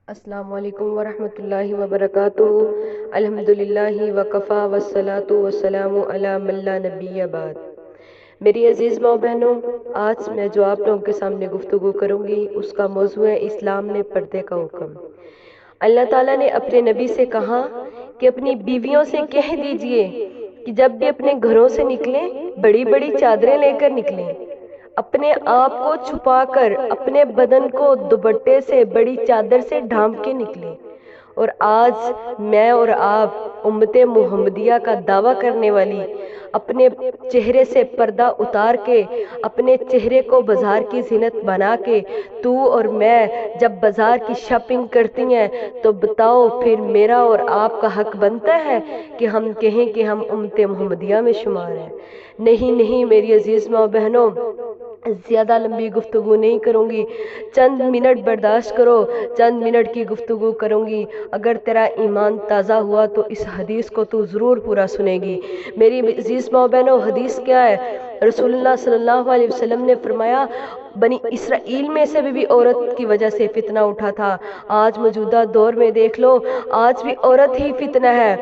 السلام علیکم ورحمۃ اللہ وبرکاتہ۔ الحمدللہ وکفا والصلاۃ والسلام علی من لا نبی بعد۔ میری عزیز ماں بہنوں، آج میں جو آپ لوگوں کے سامنے گفتگو کروں گی اس کا موضوع ہے اسلام میں پردے کا حکم۔ اللہ تعالیٰ نے اپنے نبی سے کہا کہ اپنی بیویوں سے کہہ دیجئے کہ جب بھی اپنے گھروں سے نکلیں بڑی بڑی چادریں لے کر نکلیں، اپنے آپ کو چھپا کر اپنے بدن کو دوپٹے سے بڑی چادر سے ڈھانپ کے نکلے۔ اور آج میں اور آپ امت محمدیہ کا دعویٰ کرنے والی اپنے چہرے سے پردہ اتار کے اپنے چہرے کو بازار کی زینت بنا کے تو اور میں جب بازار کی شاپنگ کرتی ہیں تو بتاؤ پھر میرا اور آپ کا حق بنتا ہے کہ ہم کہیں کہ ہم امت محمدیہ میں شمار ہیں؟ نہیں میری عزیز ماں بہنوں، زیادہ لمبی گفتگو نہیں کروں گی، چند منٹ برداشت کرو، چند منٹ کی گفتگو کروں گی۔ اگر تیرا ایمان تازہ ہوا تو اس حدیث کو تو ضرور پورا سنے گی۔ میری عزیز ماں بہنوں، حدیث کیا ہے؟ رسول اللہ صلی اللہ علیہ وسلم نے فرمایا، بنی اسرائیل میں سے بھی عورت کی وجہ سے فتنہ اٹھا تھا۔ آج موجودہ دور میں دیکھ لو، آج بھی عورت ہی فتنہ ہے۔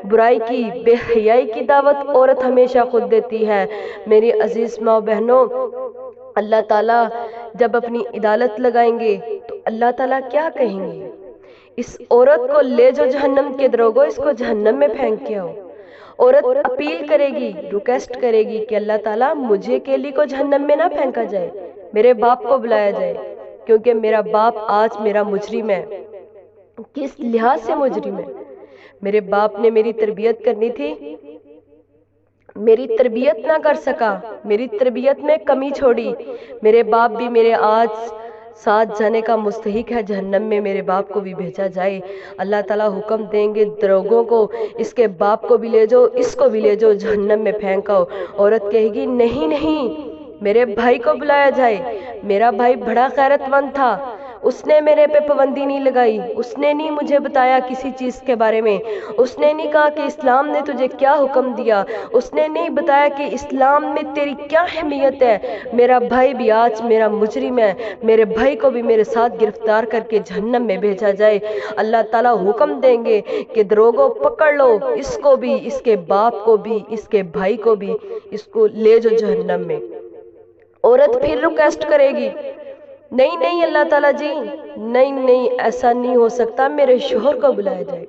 برائی کی، بے حیائی کی دعوت عورت ہمیشہ خود دیتی ہے۔ میری عزیز ماں بہنوں، اللہ تعالیٰ جب اپنی عدالت لگائیں گے تو اللہ تعالیٰ کیا کہیں گے؟ اس عورت کو لے جو جہنم کے دروگوں، اس کو جہنم میں پھینک کے آؤ۔ عورت اپیل کرے گی، ریکویسٹ کرے گی کہ اللہ تعالیٰ مجھے اکیلی کو جہنم میں نہ پھینکا جائے، میرے باپ کو بلایا جائے، کیونکہ میرا باپ آج میرا مجرم ہے۔ کس لحاظ سے مجرم ہے؟ میرے باپ نے میری تربیت کرنی تھی، میری تربیت نہ کر سکا، میری تربیت میں کمی چھوڑی۔ میرے باپ بھی میرے آج ساتھ جانے کا مستحق ہے، جہنم میں میرے باپ کو بھی بھیجا جائے۔ اللہ تعالیٰ حکم دیں گے دروگوں کو، اس کے باپ کو بھی لے جاؤ، اس کو بھی لے جاؤ، جہنم میں پھینکاؤ۔ عورت کہے گی نہیں میرے بھائی کو بلایا جائے، میرا بھائی بڑا غیرت مند تھا، اس نے میرے پہ پابندی نہیں لگائی، اس نے نہیں مجھے بتایا کسی چیز کے بارے میں، اس نے نہیں کہا کہ اسلام نے تجھے کیا حکم دیا، اس نے نہیں بتایا کہ اسلام میں تیری کیا اہمیت ہے۔ میرا بھائی بھی آج میرا مجرم ہے، میرے بھائی کو بھی میرے ساتھ گرفتار کر کے جہنم میں بھیجا جائے۔ اللہ تعالیٰ حکم دیں گے کہ دروگوں پکڑ لو، اس کو بھی، اس کے باپ کو بھی، اس کے بھائی کو بھی، اس کو لے جو جہنم میں۔ عورت پھر ریکویسٹ کرے گی، نہیں اللہ تعالیٰ جی، نہیں ایسا نہیں ہو سکتا، میرے شوہر کو بلایا جائے۔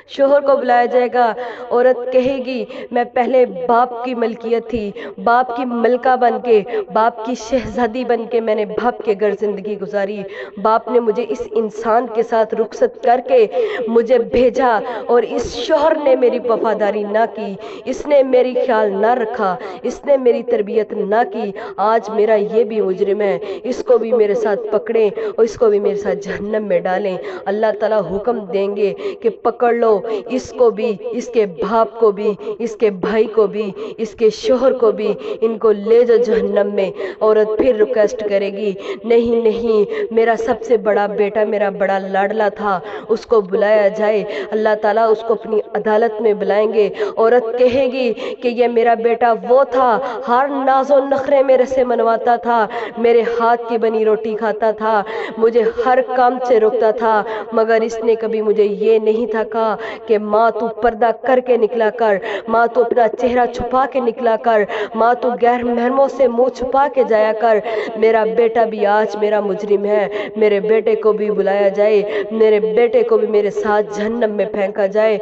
شوہر کو بلایا جائے گا۔ عورت کہے گی میں پہلے باپ کی ملکیت تھی، باپ کی ملکہ بن کے، باپ کی شہزادی بن کے میں نے باپ کے گھر زندگی گزاری، باپ نے مجھے اس انسان کے ساتھ رخصت کر کے مجھے بھیجا اور اس شوہر نے میری وفاداری نہ کی، اس نے میری خیال نہ رکھا، اس نے میری تربیت نہ کی، آج میرا یہ بھی مجرم ہے، اس کو بھی میرے ساتھ پکڑیں اور اس کو بھی میرے ساتھ جہنم میں ڈالیں۔ اللہ تعالیٰ حکم دیں گے کہ پکڑ لو، اس کو بھی، اس کے باپ کو بھی، اس کے بھائی کو بھی، اس کے شوہر کو بھی، ان کو لے جاؤ جہنم میں۔ عورت پھر ریکویسٹ کرے گی، نہیں میرا سب سے بڑا بیٹا میرا بڑا لاڈلا تھا، اس کو بلایا جائے۔ اللہ تعالیٰ اس کو اپنی عدالت میں بلائیں گے۔ عورت کہے گی کہ یہ میرا بیٹا وہ تھا، ہر ناز و نخرے میرے سے منواتا تھا، میرے ہاتھ کی بنی روٹی کھاتا تھا، مجھے ہر کام سے روکتا تھا، مگر اس نے کبھی مجھے یہ نہیں تھا کہا کہ ماں تو پردہ کر کے نکلا کر، ماں تو اپنا چہرہ چھپا کے نکلا کر، ماں تو غیر محرموں سے منہ چھپا کے جایا کر۔ میرا بیٹا بھی آج میرا مجرم ہے، میرے بیٹے کو بھی بلایا جائے، میرے بیٹے کو بھی میرے ساتھ جہنم میں پھینکا جائے۔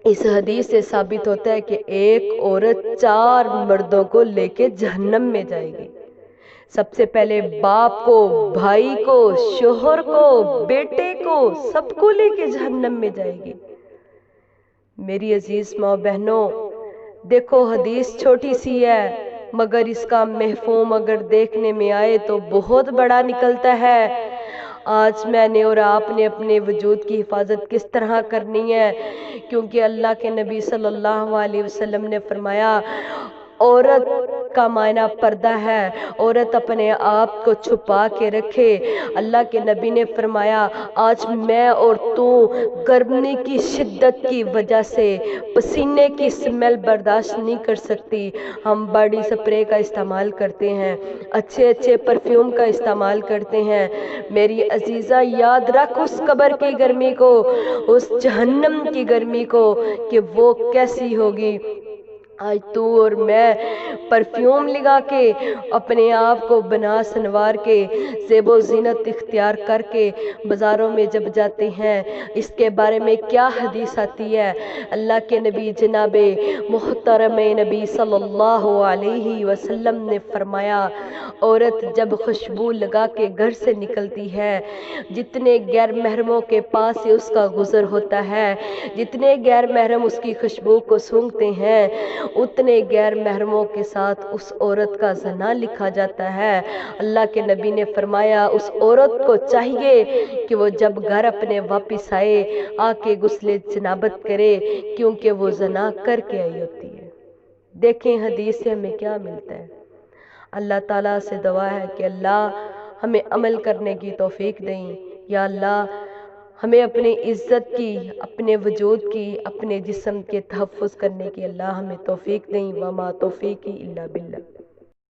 اس حدیث سے ثابت ہوتا ہے کہ ایک عورت 4 مردوں کو لے کے جہنم میں جائے گی۔ سب سے پہلے باپ کو، بھائی کو، شوہر کو، بیٹے کو، سب کو لے کے جہنم میں جائے گی۔ میری عزیز ماں بہنوں، دیکھو حدیث چھوٹی سی ہے مگر اس کا مفہوم اگر دیکھنے میں آئے تو بہت بڑا نکلتا ہے۔ آج میں نے اور آپ نے اپنے وجود کی حفاظت کس طرح کرنی ہے؟ کیونکہ اللہ کے نبی صلی اللہ علیہ وسلم نے فرمایا، عورت کا معنی پردہ ہے، عورت اپنے آپ کو چھپا کے رکھے۔ اللہ کے نبی نے فرمایا آج میں اور تو گرمی کی شدت کی وجہ سے پسینے کی سمیل برداشت نہیں کر سکتی، ہم باڈی سپرے کا استعمال کرتے ہیں، اچھے اچھے پرفیوم کا استعمال کرتے ہیں۔ میری عزیزہ یاد رکھ اس قبر کی گرمی کو، اس جہنم کی گرمی کو کہ وہ کیسی ہوگی۔ آج تو اور میں پرفیوم لگا کے اپنے آپ کو بنا سنوار کے زیب و زینت اختیار کر کے بازاروں میں جب جاتے ہیں، اس کے بارے میں کیا حدیث آتی ہے؟ اللہ کے نبی جناب محترم نبی صلی اللہ علیہ وسلم نے فرمایا عورت جب خوشبو لگا کے گھر سے نکلتی ہے، جتنے غیر محرموں کے پاس سے اس کا گزر ہوتا ہے، جتنے غیر محرم اس کی خوشبو کو سونگھتے ہیں، اتنے غیر محرموں کے ساتھ اس عورت کا زنا لکھا جاتا ہے۔ اللہ کے نبی نے فرمایا اس عورت کو چاہیے کہ وہ جب گھر اپنے واپس آئے آ کے غسل جنابت کرے، کیونکہ وہ زنا کر کے آئی ہوتی ہے۔ دیکھیں حدیث سے ہمیں کیا ملتا ہے۔ اللہ تعالیٰ سے دعا ہے کہ اللہ ہمیں عمل کرنے کی توفیق دیں۔ یا اللہ ہمیں اپنی عزت کی، اپنے وجود کی، اپنے جسم کے تحفظ کرنے کی اللہ ہمیں توفیق دیں۔ وما توفیقی الا باللہ۔